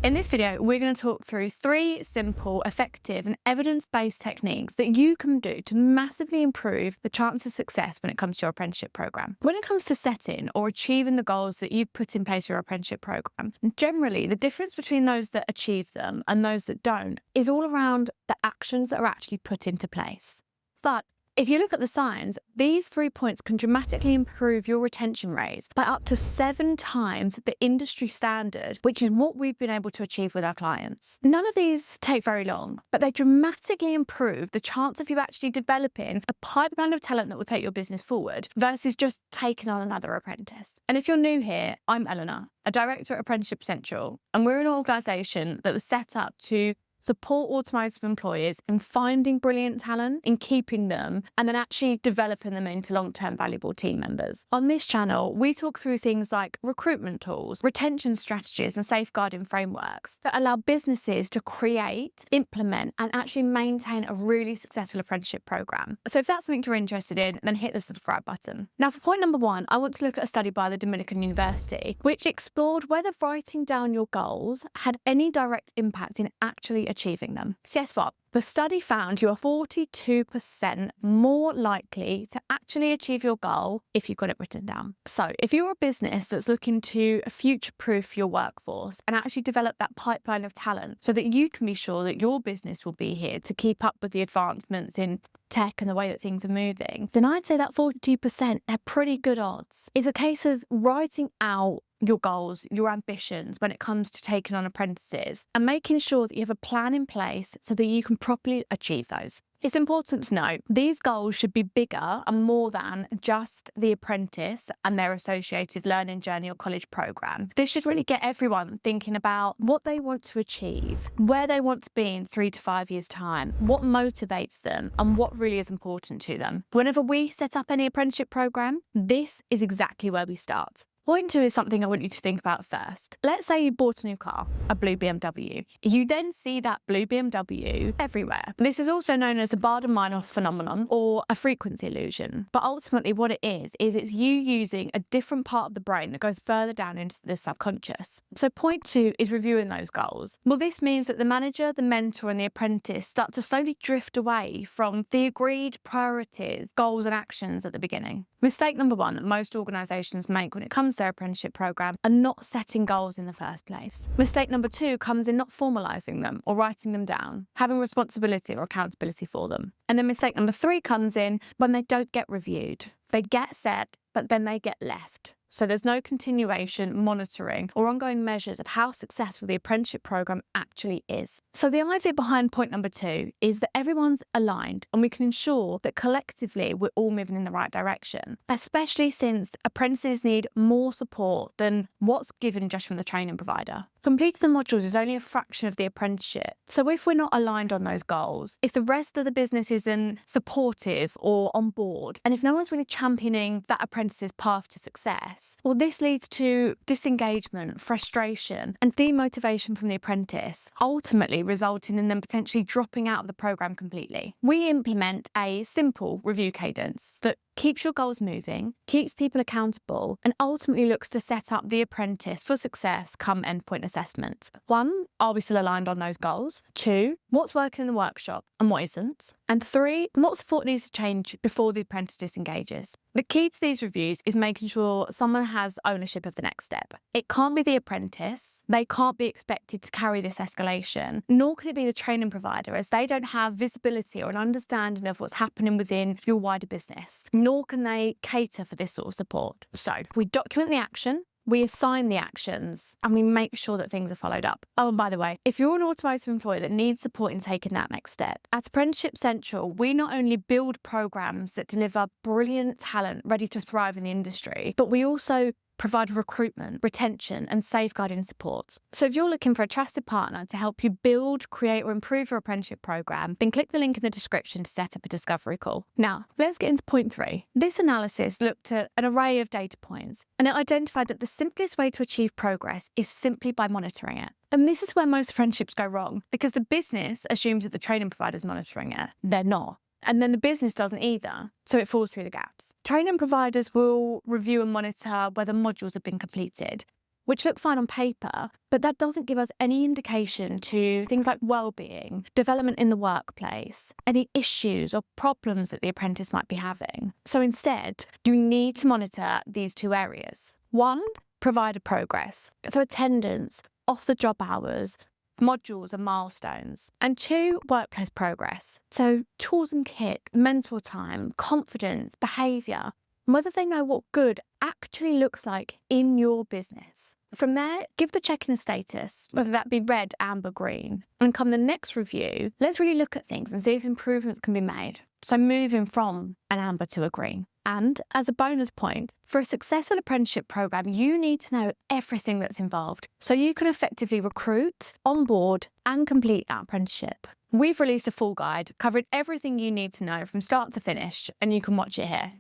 In this video, we're going to talk through 3 simple, effective and evidence-based techniques that you can do to massively improve the chance of success when it comes to your apprenticeship program. When it comes to setting or achieving the goals that you've put in place for your apprenticeship program, generally the difference between those that achieve them and those that don't is all around the actions that are actually put into place. But if you look at the science, these 3 points can dramatically improve your retention rates by up to 7 times the industry standard, which is what we've been able to achieve with our clients. None of these take very long, but they dramatically improve the chance of you actually developing a pipeline of talent that will take your business forward versus just taking on another apprentice. And if you're new here, I'm Eleanor, a director at Apprenticeship Central, and we're an organisation that was set up to support automotive employers in finding brilliant talent, in keeping them, and then actually developing them into long-term valuable team members. On this channel, we talk through things like recruitment tools, retention strategies, and safeguarding frameworks that allow businesses to create, implement, and actually maintain a really successful apprenticeship program. So if that's something you're interested in, then hit the subscribe button. Now, for point number 1, I want to look at a study by the Dominican University, which explored whether writing down your goals had any direct impact in actually achieving them. Guess what? The study found you are 42% more likely to actually achieve your goal if you've got it written down. So if you're a business that's looking to future-proof your workforce and actually develop that pipeline of talent so that you can be sure that your business will be here to keep up with the advancements in tech and the way that things are moving, then I'd say that 42%, they're pretty good odds. It's a case of writing out your goals, your ambitions when it comes to taking on apprentices and making sure that you have a plan in place so that you can properly achieve those. It's important to note these goals should be bigger and more than just the apprentice and their associated learning journey or college program. This should really get everyone thinking about what they want to achieve, where they want to be in 3 to 5 years' time, what motivates them, and what really is important to them. Whenever we set up any apprenticeship program, this is exactly where we start. Point 2 is something I want you to think about first. Let's say you bought a new car, a blue BMW. You then see that blue BMW everywhere. This is also known as a Bader-Meinhof phenomenon or a frequency illusion. But ultimately what it is it's you using a different part of the brain that goes further down into the subconscious. So point 2 is reviewing those goals. Well, this means that the manager, the mentor, and the apprentice start to slowly drift away from the agreed priorities, goals, and actions at the beginning. Mistake number 1 that most organisations make when it comes to their apprenticeship program are not setting goals in the first place. Mistake number 2 comes in not formalising them or writing them down, having responsibility or accountability for them. And then mistake number 3 comes in when they don't get reviewed. They get set, but then they get left. So there's no continuation, monitoring, or ongoing measures of how successful the apprenticeship program actually is. So the idea behind point number 2 is that everyone's aligned and we can ensure that collectively we're all moving in the right direction, especially since apprentices need more support than what's given just from the training provider. Completing the modules is only a fraction of the apprenticeship. So if we're not aligned on those goals, if the rest of the business isn't supportive or on board, and if no one's really championing that apprentice's path to success, well, this leads to disengagement, frustration, and demotivation from the apprentice, ultimately resulting in them potentially dropping out of the program completely. We implement a simple review cadence that keeps your goals moving, keeps people accountable, and ultimately looks to set up the apprentice for success come endpoint assessment. 1, are we still aligned on those goals? 2, what's working in the workshop and what isn't? And 3, what support needs to change before the apprentice disengages? The key to these reviews is making sure someone has ownership of the next step. It can't be the apprentice. They can't be expected to carry this escalation, nor can it be the training provider, as they don't have visibility or an understanding of what's happening within your wider business, nor can they cater for this sort of support. So we document the action, we assign the actions, and we make sure that things are followed up. Oh, and by the way, if you're an automotive employer that needs support in taking that next step, at Apprenticeship Central, we not only build programs that deliver brilliant talent ready to thrive in the industry, but we also provide recruitment, retention, and safeguarding support. So if you're looking for a trusted partner to help you build, create, or improve your apprenticeship program, then click the link in the description to set up a discovery call. Now, let's get into point 3. This analysis looked at an array of data points, and it identified that the simplest way to achieve progress is simply by monitoring it. And this is where most apprenticeships go wrong, because the business assumes that the training provider is monitoring it. They're not. And then the business doesn't either, so it falls through the gaps. Training providers will review and monitor whether modules have been completed, which look fine on paper, but that doesn't give us any indication to things like well-being, development in the workplace, any issues or problems that the apprentice might be having. So instead, you need to monitor these two areas. One, provider progress, so attendance, off-the-job hours, modules and milestones. And two, workplace progress, so tools and kit, mentor time, confidence, behaviour, and whether they know what good actually looks like in your business. From there, give the check-in a status, whether that be red, amber, green. And come the next review, let's really look at things and see if improvements can be made. So moving from an amber to a green. And as a bonus point, for a successful apprenticeship programme, you need to know everything that's involved so you can effectively recruit, onboard and complete that apprenticeship. We've released a full guide covering everything you need to know from start to finish, and you can watch it here.